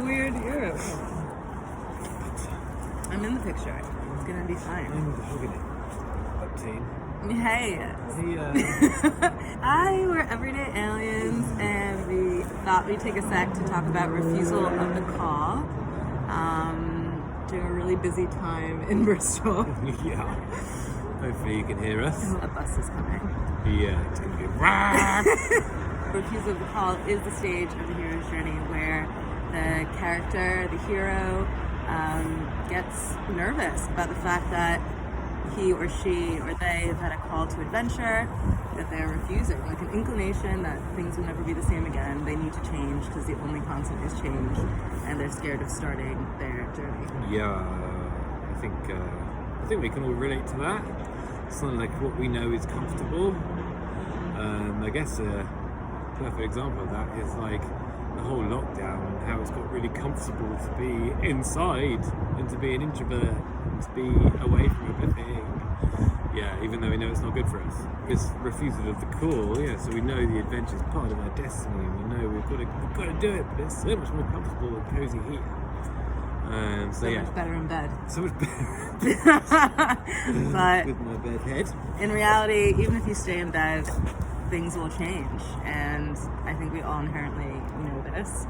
Weird Europe. I'm in the picture. It's gonna be fine. I'm hugging it. Upteen. Hey. We're everyday aliens, and we thought we'd take a sec to talk about Refusal of the Call. During a really busy time in Bristol. Yeah. Hopefully you can hear us. A bus is coming. Yeah, it's gonna be Refusal of the Call is the stage of the hero's journey where the character, the hero, gets nervous about the fact that he or she or they have had a call to adventure that they're refusing, like an inclination that things will never be the same again. They need to change because the only constant is change, and they're scared of starting their journey. Yeah, I think we can all relate to that. It's not like what we know is comfortable. I guess a perfect example of that is like the whole lockdown and how it's got really comfortable to be inside and to be an introvert and to be away from everything. Yeah, even though we know it's not good for us. It's refusal of the call, yeah, so we know the adventure is part of our destiny and we know we've got to do it, but it's so much more comfortable and cozy here. So much better in bed. So much better. But with my bed head. In reality, even if you stay in bed, things will change, and I think we all inherently know this,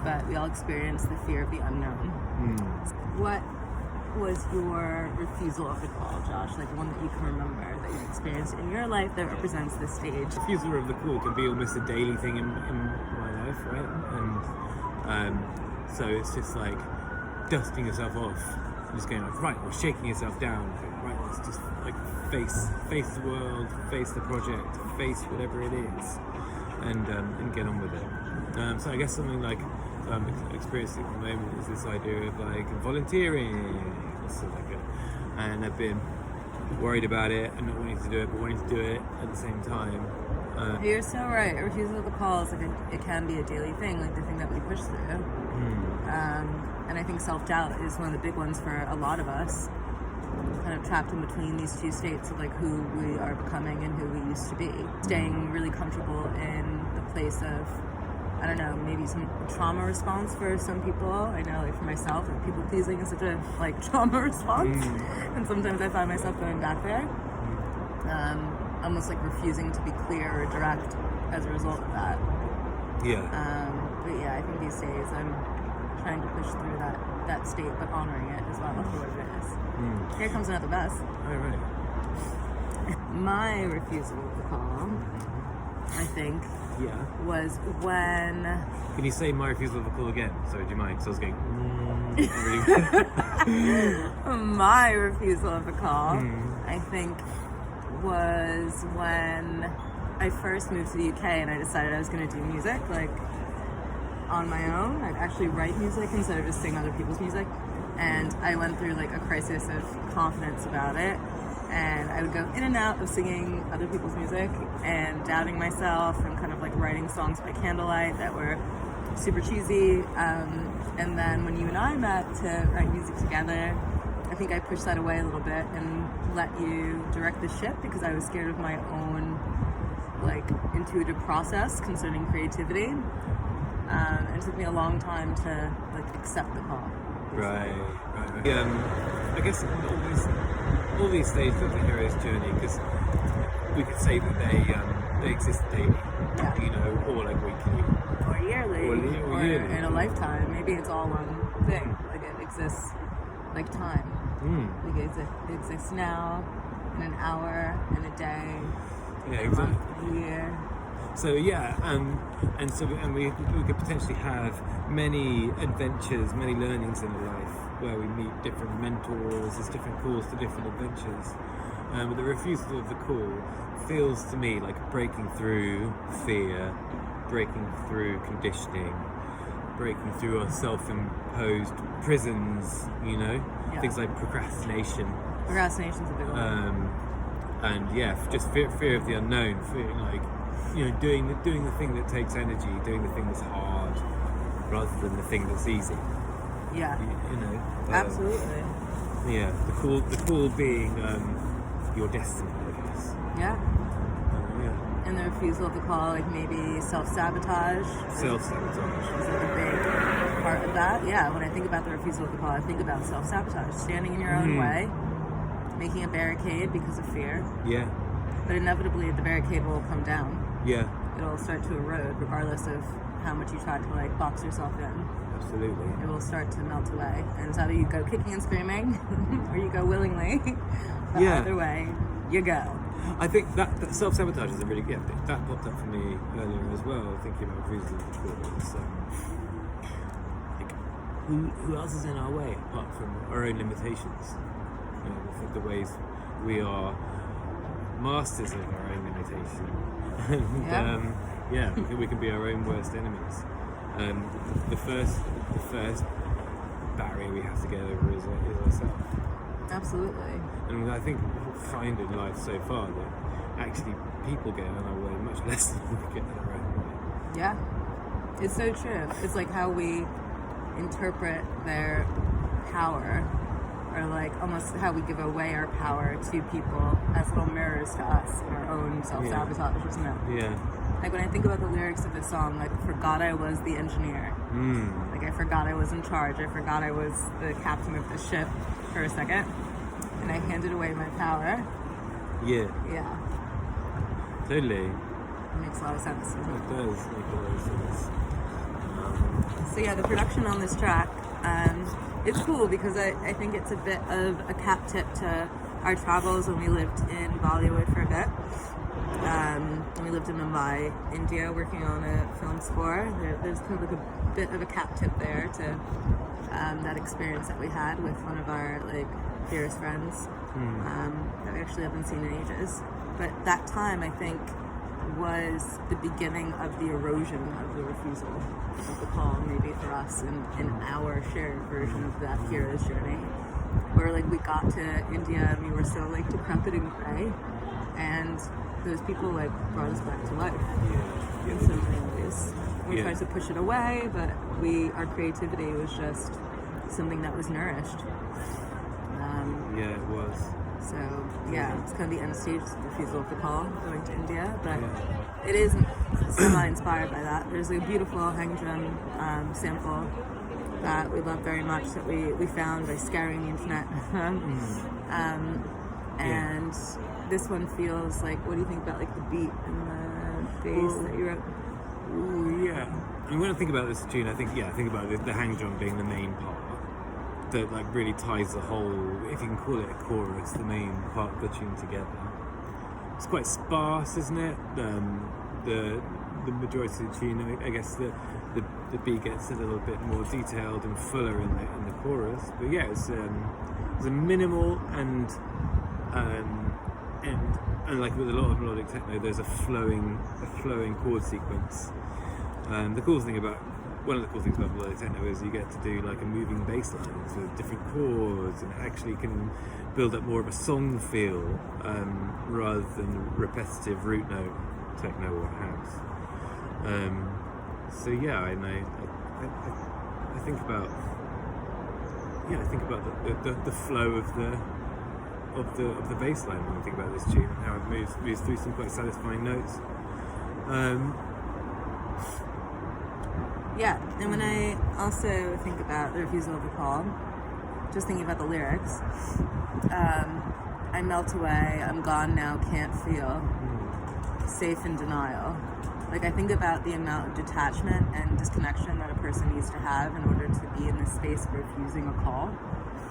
but we all experience the fear of the unknown. What was your refusal of the call, Josh? Like one that you can remember that you've experienced in your life that represents this stage? Refusal of the call can be almost a daily thing in my life, right? And so it's just like dusting yourself off, just going like, right, or shaking yourself down, like, right, let's just like face the world, face the project, face whatever it is, and get on with it. So I guess something like I'm experiencing at the moment is this idea of like volunteering, and I've been worried about it and not wanting to do it, but wanting to do it at the same time. You're so right. Refusal of the call is like it can be a daily thing, like the thing that we push through. And I think self-doubt is one of the big ones for a lot of us, kind of trapped in between these two states of like who we are becoming and who we used to be. Staying really comfortable in the place of, I don't know, maybe some trauma response for some people. I know, like for myself, like people pleasing is such a like trauma response, and sometimes I find myself going back there, almost like refusing to be clear or direct as a result of that. Yeah. But yeah, I think these days I'm trying to push through that state, but honoring it as well for what it is. Here comes another bus. All right. My refusal of the call, I think, was when... Can you say my refusal of the call again? Sorry, do you mind? So I was going... My refusal of the call, I think, was when I first moved to the UK and I decided I was going to do music, like, on my own. I'd actually write music instead of just sing other people's music. And I went through like a crisis of confidence about it. And I would go in and out of singing other people's music and doubting myself and kind of like writing songs by candlelight that were super cheesy. And then when you and I met to write music together, I think I pushed that away a little bit and let you direct the ship because I was scared of my own like intuitive process concerning creativity. It took me a long time to like accept the call. Right. I guess all these stages of the hero's journey, because we could say that they exist daily, or like weekly, or yearly, or in a lifetime. Maybe it's all one thing. Like it exists like time. Like it exists now, in an hour, in a day, a month, a year. So and we could potentially have many adventures, many learnings in life where we meet different mentors, there's different calls to different adventures. But the refusal of the call feels to me like breaking through fear, breaking through conditioning, breaking through our self-imposed prisons, things like procrastination. Procrastination's a big one. And just fear of the unknown, feeling like, doing the thing that takes energy, doing the thing that's hard, rather than the thing that's easy. Yeah. Absolutely. Yeah. The call being your destiny, I guess. Yeah. Yeah. And and the refusal of the call, like maybe self-sabotage. Self-sabotage. Is like a big part of that. Yeah, when I think about the refusal of the call, I think about self-sabotage. Standing in your own way, making a barricade because of fear. Yeah. But inevitably the barricade will come down. Yeah. It'll start to erode regardless of how much you try to like box yourself in. Absolutely. It will start to melt away. And it's either you go kicking and screaming or you go willingly. But either way, you go. I think that self-sabotage is a really good thing. That popped up for me earlier as well, thinking about refusal before. Like, who else is in our way apart from our own limitations? You know, I think the ways we are masters of our own limitation. And we can be our own worst enemies. The first barrier we have to get over is ourselves. Absolutely. And I think we'll find in life so far that actually people get in our way much less than we get in our own way. Yeah. It's so true. It's like how we interpret their power, or like almost how we give away our power to people as little mirrors to us in our own self-sabotage, isn't it? Yeah. Like when I think about the lyrics of this song, like forgot I was the engineer. Like I forgot I was in charge. I forgot I was the captain of the ship for a second. And I handed away my power. Yeah. Yeah. Totally. It makes a lot of sense. It does make a lot of sense. So yeah, the production on this track, it's cool because I think it's a bit of a cap tip to our travels when we lived in Bollywood for a bit. When we lived in Mumbai, India, working on a film score. There's kind of like a bit of a cap tip there to that experience that we had with one of our like dearest friends that we actually haven't seen in ages. But that time, I think, was the beginning of the erosion of the refusal of the call, maybe for us in our shared version of that hero's journey, where like we got to India and we were so like decrepit and gray, and those people like brought us back to life in so many ways. We tried to push it away, but our creativity was just something that was nourished. It was. So it's kind of the end stage of the refusal of the call, going to India, but it is semi-inspired by that. There's a beautiful hang drum sample that we love very much that we found by scouring the internet. And this one feels like, what do you think about like the beat and the bass that you wrote? Ooh, yeah. And when I think about this tune, I think about the hang drum being the main part that like really ties the whole, if you can call it a chorus, the main part of the tune together. It's quite sparse, isn't it? The majority of the tune, I guess the beat gets a little bit more detailed and fuller in the chorus. But yeah, it's a minimal and like with a lot of melodic techno, there's a flowing chord sequence. One of the cool things about melodic techno is you get to do like a moving bass lines with different chords, and actually can build up more of a song feel rather than repetitive root note techno or house. So yeah, and I think about the flow of the bass line when I think about this tune and how it moves through some quite satisfying notes. And when I also think about the refusal of the call, just thinking about the lyrics, I melt away, I'm gone now, can't feel, safe in denial. Like I think about the amount of detachment and disconnection that a person needs to have in order to be in this space of refusing a call.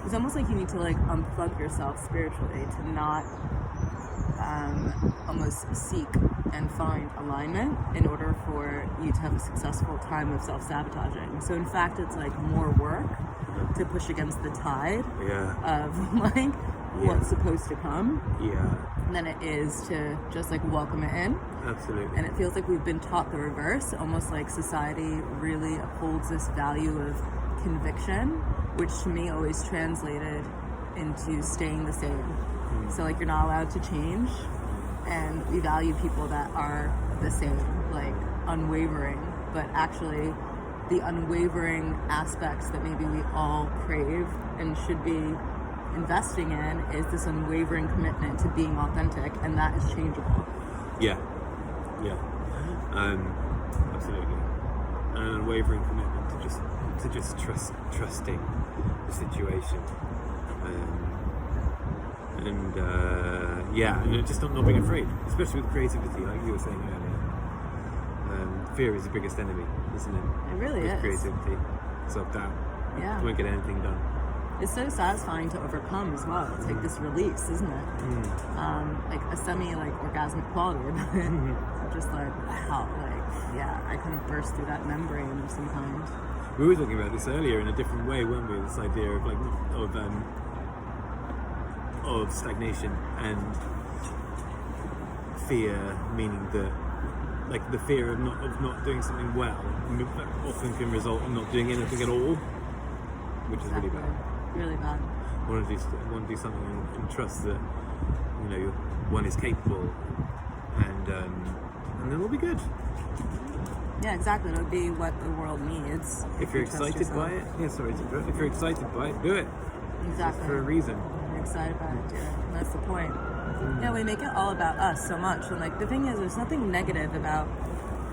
It's almost like you need to like unplug yourself spiritually to not almost seek and find alignment in order for you to have a successful time of self-sabotaging. So in fact, it's like more work to push against the tide of like what's supposed to come than it is to just like welcome it in. Absolutely. And it feels like we've been taught the reverse, almost like society really upholds this value of conviction, which to me always translated into staying the same. So like you're not allowed to change, and we value people that are the same, like unwavering, but actually the unwavering aspects that maybe we all crave and should be investing in is this unwavering commitment to being authentic, and that is changeable. Yeah. Absolutely. And an unwavering commitment to just trusting the situation. And just not being afraid, especially with creativity, like you were saying earlier. Fear is the biggest enemy, isn't it? It really with is. Creativity, self-doubt. Yeah. You won't get anything done. It's so satisfying to overcome as well. It's like this release, isn't it? Like a orgasmic quality about it. Just like, wow, I kind of burst through that membrane sometimes. We were talking about this earlier in a different way, weren't we? This idea of stagnation and fear, meaning that, like, the fear of not doing something well often can result in not doing anything at all, which is really bad. Really bad. Want to do something and trust that one is capable, and then it'll be good. Yeah, exactly. It'll be what the world needs. If you're excited by it, if you're excited by it, do it. Exactly. For a reason. You're excited by it, do it. And that's the point. Yeah, we make it all about us so much. And the thing is, there's nothing negative about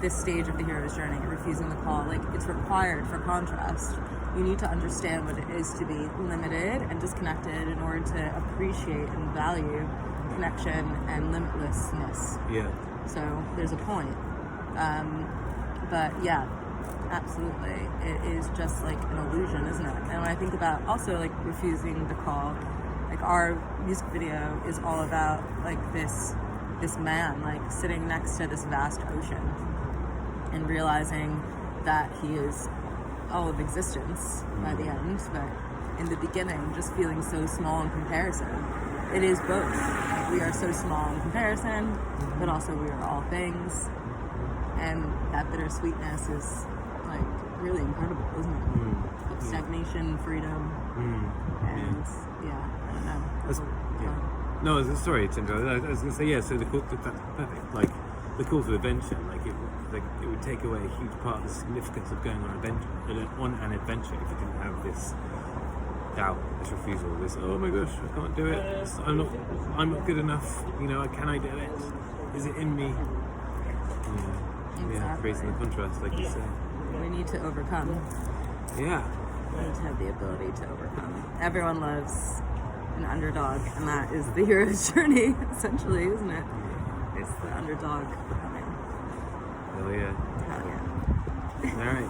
this stage of the hero's journey, refusing the call. It's required for contrast. You need to understand what it is to be limited and disconnected in order to appreciate and value connection and limitlessness. Yeah. So there's a point. But yeah, absolutely. It is just like an illusion, isn't it? And when I think about also refusing the call, our music video is all about this man sitting next to this vast ocean and realizing that he is all of existence by the end, but in the beginning just feeling so small in comparison. It is both. We are so small in comparison, but also we are all things. And that bittersweetness is really incredible, isn't it? Stagnation, freedom, and I don't know. No, sorry, Tim. I was going to say, so that's perfect. The call to adventure, it would take away a huge part of the significance of going on an adventure if you didn't have this doubt, this refusal, this oh my gosh, I can't do it. I'm not good enough. Can I do it? Is it in me? Exactly. Creating the contrast, like you say. We need to overcome. Yeah. We need to have the ability to overcome. Everyone loves an underdog, and that is the hero's journey, essentially, isn't it? It's the underdog coming. Hell yeah. Hell yeah. All right.